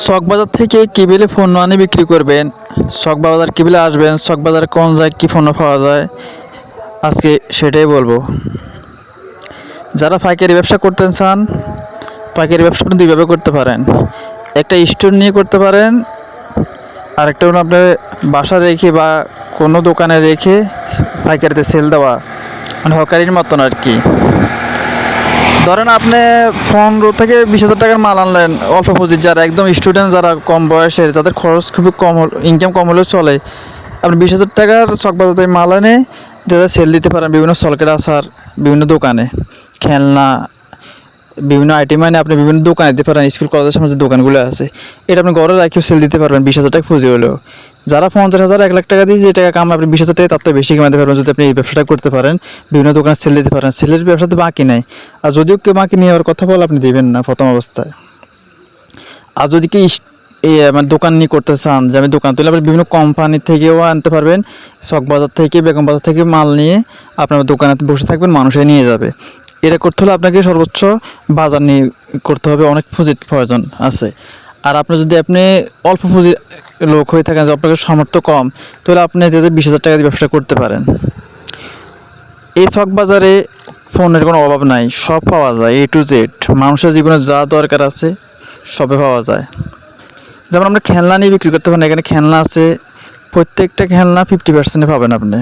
চকবাজার থেকে কেবিলে পণ্য আনি বিক্রি করবেন। চকবাজার কেবিলে আসবেন, চকবাজারে কোন জায়গায় কী পণ্য পাওয়া যায় আজকে সেটাই বলবো। যারা পাইকারি ব্যবসা করতে চান, পাইকারি ব্যবসা আপনি দুইভাবে করতে পারেন। একটা স্টোর নিয়ে করতে পারেন, আরেকটা হলো আপনার বাসা রেখে বা কোনো দোকানে রেখে পাইকারিতে সেল দেওয়া, মানে হকারির মতন আর কি। ধরেন আপনি 15 থেকে 20 হাজার টাকার মাল আনলেন অল্প পুঁজির, যারা একদম স্টুডেন্ট, যারা কম বয়সের, যাদের খরচ খুবই কম, ইনকাম কম হলেও চলে, আপনি 20 হাজার টাকার চকবাজার থেকে মাল এনে যারা সেল দিতে পারেন বিভিন্ন সলকেট আসার বিভিন্ন দোকানে, খেলনা, বিভিন্ন আইটেম এনে আপনি বিভিন্ন দোকানে দিতে পারেন। স্কুল কলেজের সামনে যে দোকানগুলো আছে, এটা আপনি ঘরে রাখিও সেল দিতে পারবেন 20 হাজার টাকা পুঁজি হলেও। যারা 50,000 1 লাখ টাকা দিয়ে যে টাকা কামায়, আপনি 20 হাজার টাকা তার থেকে বেশি কামাতে পারবেন যদি আপনি এই ব্যবসাটা করতে পারেন। বিভিন্ন দোকানে সেল দিতে পারেন। সেলের ব্যবসাতে বাকি নেই। আর যদিও কেউ বাকি নেওয়ার কথা বলে, আপনি দেবেন না প্রথম অবস্থায়। আর যদি কেউ মানে দোকান নিয়ে করতে চান, যে আমি দোকান তুলে আপনি বিভিন্ন কোম্পানি থেকেও আনতে পারবেন, চকবাজার থেকে, বেগম বাজার থেকে মাল নিয়ে আপনার দোকানে বসে থাকবেন, মানুষে নিয়ে যাবে। এটা করতে হলে আপনাকে সর্বোচ্চ বাজার নিয়ে করতে হবে, অনেক পুঁজির প্রয়োজন আছে। আর আপনি অল্প পুঁজির লোক হয়ে থাকেন, যে আপনাকে সামর্থ্য কম, তাহলে আপনি 20 হাজার টাকা দিয়ে ব্যবসা করতে পারেন। এই চকবাজারে ফোনের কোনো অভাব নাই, সব পাওয়া যায়, A to Z। মানুষের জীবনে যা দরকার আছে সবে পাওয়া যায়। যেমন আমরা খেলনা নিয়ে বিক্রি করতে পারেন, এখানে খেলনা আছে, প্রত্যেকটা খেলনা 50% পাবেন আপনি।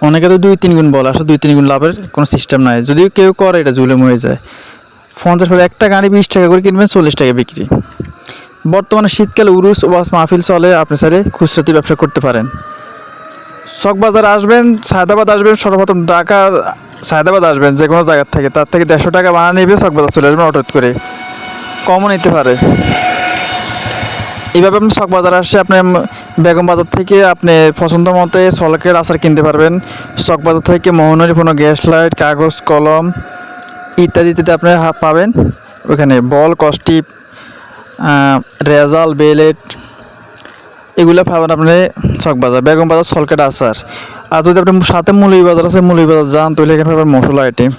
অনেকে তো 2-3 গুণ বলে, আসলে 2-3 গুণ লাভের কোনো সিস্টেম নাই, যদিও কেউ করে এটা জুলুম হয়ে যায়। 50 করে একটা গাড়ি 20 টাকা করে কিনবেন, 40 টাকা বিক্রি। বর্তমানে শীতকালে উরুস ওয়াস মাহফিল চলে, আপনি স্যারে খুচরাতে ব্যবসা করতে পারেন। চকবাজার আসবেন, সায়দাবাদ আসবেন, সর্বপ্রথম ঢাকা সায়দাবাদ আসবেন যে কোনো জায়গার থেকে, তার থেকে 150 টাকা ভাড়া নেবে, চকবাজার চলে আসবেন অটো করে, কমও নিতে পারে। এইভাবে আপনি চকবাজার আসে আপনি বেগম বাজার থেকে আপনি পছন্দ মতো সলকের আচার কিনতে পারবেন। চকবাজার থেকে মোহনারি কোনো গ্যাস লাইট, কাগজ, কলম ইত্যাদিতে আপনি পাবেন। ওখানে বল, কস্টিপ, রেজাল, বেলেট এগুলো পাবেন আপনি চকবাজার, বেগম বাজার, সলকেট আচার। আর যদি আপনি সাথে মৌলভীবাজার আছে, মৌলভীবাজার যান, তাহলে এখানে পাবেন মশলা আইটেম।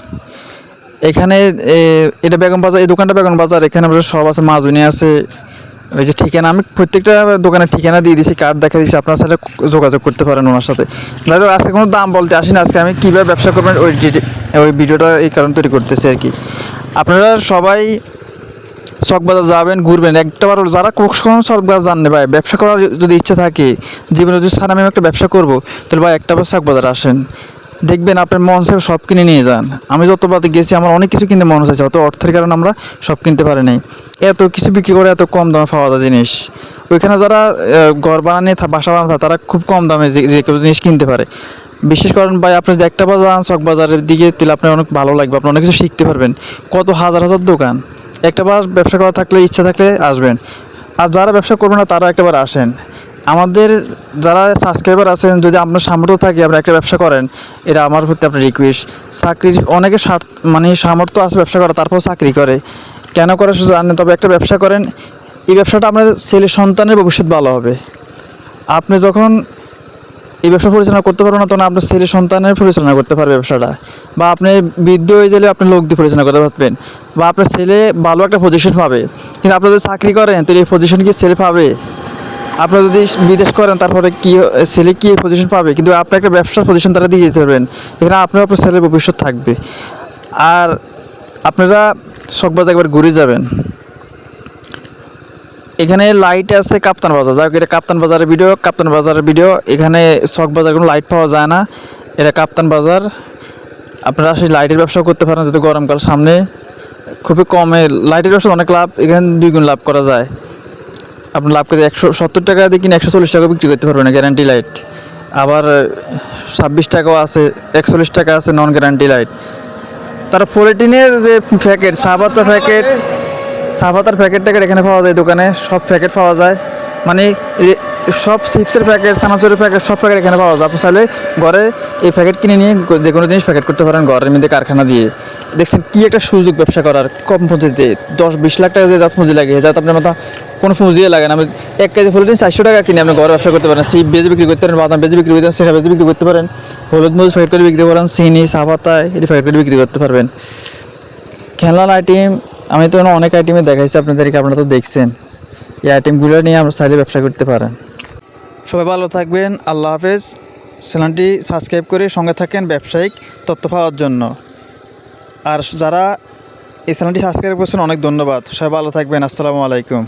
এখানে এটা বেগম বাজার, এই দোকানটা বেগম বাজার, এখানে সব আছে, মাজুনি আছে। ওই যে ঠিকানা, আমি প্রত্যেকটা দোকানের ঠিকানা দিয়ে দিয়েছি, কার্ড দেখা দিয়েছি, আপনার সাথে যোগাযোগ করতে পারেন ওনার সাথে। যাই হোক, আজকে কোনো দাম বলতে আসি না, আজকে আমি কীভাবে ব্যবসা করবেন ওই ভিডিওটা এই কারণ তৈরি করতেছি আর কি। আপনারা সবাই চকবাজার যাবেন, ঘুরবেন একটাবার, যারা কখনো চকবাজার জাননে ভাই, ব্যবসা করার যদি ইচ্ছা থাকে, জীবনে যদি স্যার আমি একটা ব্যবসা করবো, তাহলে ভাই একটাবার চকবাজার আসেন, দেখবেন আপনার মন চাইবে সব কিনে নিয়ে যান। আমি যতবার গেছি আমার অনেক কিছু কিনতে মন চাইছে, অত অর্থের কারণে আমরা সব কিনতে পারি নাই। এত কিছু বিক্রি করে এত কম দামে পাওয়া যায় জিনিস। ওইখানে যারা ঘর বানানো বাসা বানানো থাকে, তারা খুব কম দামে যে কেউ জিনিস কিনতে পারে। বিশেষ করেন ভাই, আপনি যে একটা বাজার চকবাজারের দিকে, তাহলে আপনার অনেক ভালো লাগবে, আপনি অনেক কিছু শিখতে পারবেন। কত হাজার হাজার দোকান, একটাবার ব্যবসা করা থাকলে, ইচ্ছা থাকলে আসবেন। আর যারা ব্যবসা করবেন না, তারা একটাবার আসেন। আমাদের যারা সাবস্ক্রাইবার আছেন, যদি আপনার সামর্থ্য থাকে আপনি একটা ব্যবসা করেন, এটা আমার প্রতি আপনার রিকোয়েস্ট। চাকরির অনেকে মানে সামর্থ্য আছে ব্যবসা করা, তারপর চাকরি করে, কেন করে শুধু জানেন। তবে একটা ব্যবসা করেন, এই ব্যবসাটা আপনার ছেলে সন্তানের ভবিষ্যৎ ভালো হবে। আপনি যখন এই ব্যবসা পরিচালনা করতে পারবেন না, তখন আপনার ছেলে সন্তানের পরিচালনা করতে পারবে ব্যবসাটা। বা আপনি বৃদ্ধ হয়ে গেলে আপনি লোক দিয়ে পরিচালনা করতে পারবেন, বা আপনার ছেলে ভালো একটা পজিশন পাবে। কিন্তু আপনি যদি চাকরি করেন, তাহলে এই পজিশন কি ছেলে পাবে? আপনি যদি বিদেশ করেন, তারপরে কি ছেলে কি পজিশন পাবে? কিন্তু আপনি একটা ব্যবসার পজিশন তারা দিয়ে যেতে পারবেন, এখানে আপনার ছেলের ভবিষ্যৎ থাকবে। আর আপনারা চকবাজার একবার ঘুরে যাবেন। এখানে লাইট আছে কাপ্তান বাজার, যাই হোক এটা কাপ্তান বাজারের ভিডিও। এখানে চকবাজার কোনো লাইট পাওয়া যায় না, এটা কাপ্তান বাজার। আপনারা সেই লাইটের ব্যবসা করতে পারেন, যেহেতু গরমকাল সামনে, খুবই কমে লাইটের ব্যবসা অনেক লাভ, এখানে 2 গুণ লাভ করা যায়। আপনি লাভ করে 170 টাকা দিয়ে কিনে 140 টাকা বিক্রি করতে পারবেন গ্যারান্টি লাইট। আবার 26 টাকাও আছে, 41 টাকা আছে নন গ্যারান্টি লাইট। তার ফোরটিনের যে প্যাকেট, সাবাতার প্যাকেট এখানে পাওয়া যায়, দোকানে সব প্যাকেট পাওয়া যায়। মানে সব চিপসের প্যাকেট, চানাচুরের প্যাকেট, সব প্যাকেট এখানে পাওয়া যায়। আপনি চাইলে ঘরে এই প্যাকেট কিনে নিয়ে যে কোনো জিনিস প্যাকেট করতে পারেন ঘরের মধ্যে, কারখানা দিয়ে। দেখছেন কি একটা সুযোগ ব্যবসা করার, কম পুঁজিতে 10-20 লাখ টাকা যে পুঁজি লাগে, যাতে আপনার মাথা কোনো পুঁজিয়ে লাগে না। আমি 1 কেজি ফোরটিন 400 টাকা কিনে আপনি ঘরে ব্যবসা করতে পারেন। সিপ বেজে বিক্রি করতে পারেন, বাদাম বেজে বিক্রি করতে পারেন, সিনা বেজে বিক্রি করতে পারেন, হলুদ মরিচ প্যাকেট করে বিক্রি করতে পারেন, চিনি, চা পাতা এটি প্যাকেট করে বিক্রি করতে পারবেন। খেলনার আইটেম আমি তো অনেক আইটেমে দেখাইছি আপনাদেরকে, আপনারা তো দেখছেন। এই আইটেমগুলো নিয়ে আমরা চাইলে ব্যবসা করতে পারেন। সবাই ভালো থাকবেন, আল্লাহ হাফেজ। চ্যানেলটি সাবস্ক্রাইব করে সঙ্গে থাকেন ব্যবসায়িক তথ্য পাওয়ার জন্য। আর যারা এই চ্যানেলটি সাবস্ক্রাইব করছেন অনেক ধন্যবাদ। সবাই ভালো থাকবেন, আসসালামু আলাইকুম।